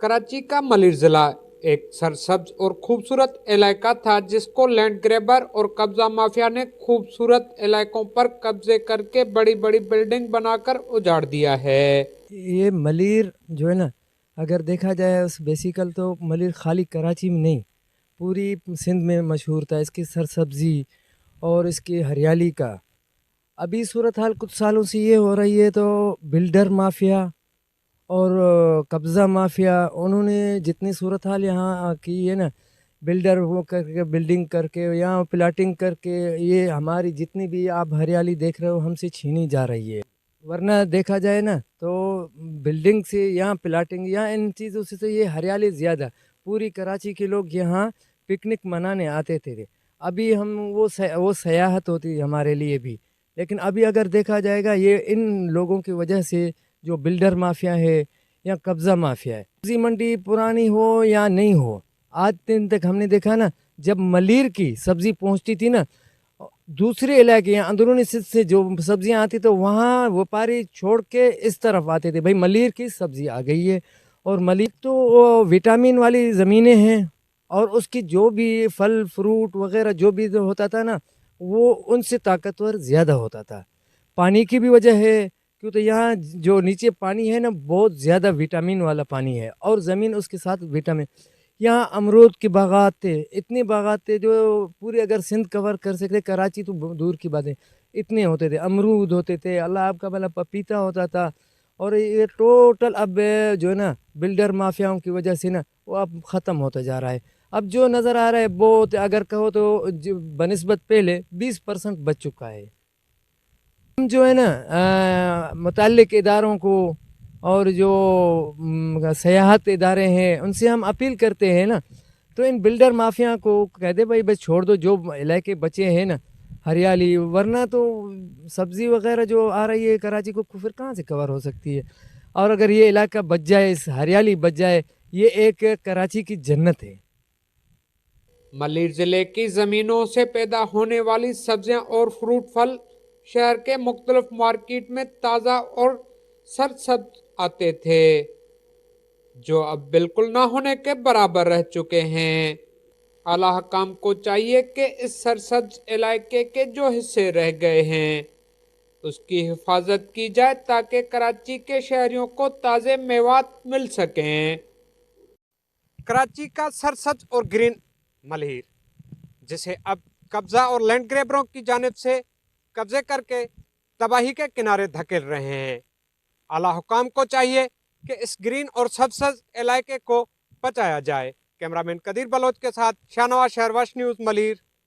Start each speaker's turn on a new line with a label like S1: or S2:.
S1: कराची का मलिर जिला एक सरसब्ज और खूबसूरत इलाका था जिसको लैंड ग्रैबर और कब्जा माफिया ने खूबसूरत इलाकों पर कब्जे करके बड़ी बड़ी बिल्डिंग बनाकर उजाड़ दिया है।
S2: ये मलिर जो है ना, अगर देखा जाए उस बेसिकल तो मलिर खाली कराची में नहीं, पूरी सिंध में मशहूर था इसकी सरसब्जी और इसकी हरियाली का। अभी सूरत हाल कुछ सालों से ये हो रही है तो बिल्डर माफिया और कब्ज़ा माफिया, उन्होंने जितनी सूरत हाल यहाँ की है ना, बिल्डर वो करके बिल्डिंग करके यहाँ प्लाटिंग करके ये हमारी जितनी भी आप हरियाली देख रहे हो हमसे छीनी जा रही है। वरना देखा जाए ना तो बिल्डिंग से यहाँ प्लाटिंग यहाँ इन चीज़ों से तो ये हरियाली ज़्यादा, पूरी कराची के लोग यहाँ पिकनिक मनाने आते थे। अभी हम वो सयाहत होती हमारे लिए भी, लेकिन अभी अगर देखा जाएगा ये इन लोगों की वजह से, जो बिल्डर माफिया है या कब्ज़ा माफिया है। सब्जी मंडी पुरानी हो या नहीं हो, आज दिन तक हमने देखा ना, जब मलिर की सब्जी पहुंचती थी ना दूसरे इलाके या अंदरूनी सिंध से जो सब्जियां आती तो वहाँ व्यापारी छोड़ के इस तरफ आते थे, भाई मलिर की सब्जी आ गई है। और मलिर तो वो विटामिन वाली ज़मीनें हैं और उसकी जो भी फल फ्रूट वगैरह जो भी जो होता था ना, वो उनसे ताकतवर ज़्यादा होता था। पानी की भी वजह है, क्यों तो यहाँ जो नीचे पानी है ना बहुत ज़्यादा विटामिन वाला पानी है और ज़मीन उसके साथ विटामिन। यहाँ अमरूद के बागात थे, इतने बागात थे जो पूरी अगर सिंध कवर कर सकते, कराची तो दूर की बात है, इतने होते थे, अमरूद होते थे, अल्लाह आपका भला पपीता होता था। और ये टोटल अब जो है ना बिल्डर माफियाओं की वजह से ना वो अब ख़त्म होता जा रहा है। अब जो नज़र आ रहा है बहुत, अगर कहो तो बनिस्बत पहले 20% बच चुका है। हम जो है ना मुतल्लिक इदारों को और जो सयाहत इदारे हैं उनसे हम अपील करते हैं ना, तो इन बिल्डर माफिया को कह दे भाई बस छोड़ दो जो इलाके बचे हैं ना हरियाली, वरना तो सब्ज़ी वगैरह जो आ रही है कराची को फिर कहाँ से कवर हो सकती है। और अगर ये इलाका बच जाए, इस हरियाली बच जाए, ये एक कराची की जन्नत है।
S1: मलिर जिले की जमीनों से पैदा होने वाली सब्जियां और फ्रूट फल शहर के मुख्तलिफ मार्केट में ताज़ा और सरसब्ज आते थे, जो अब बिल्कुल ना होने के बराबर रह चुके हैं। आला हकाम को चाहिए कि इस सरसब्ज इलाके के जो हिस्से रह गए हैं उसकी हिफाजत की जाए ताकि कराची के शहरियों को ताज़े मेवात मिल सकें। कराची का सरसब्ज और ग्रीन मलहीर, जिसे अब कब्जा और लैंड ग्रैबरों की जानिब से कब्जे करके तबाही के किनारे धकेल रहे हैं। आला हुकाम को चाहिए कि इस ग्रीन और सबसज इलाके को बचाया जाए। कैमरामैन कदीर बलोच के साथ शाहनवाज शहरवाश न्यूज़ मलिर।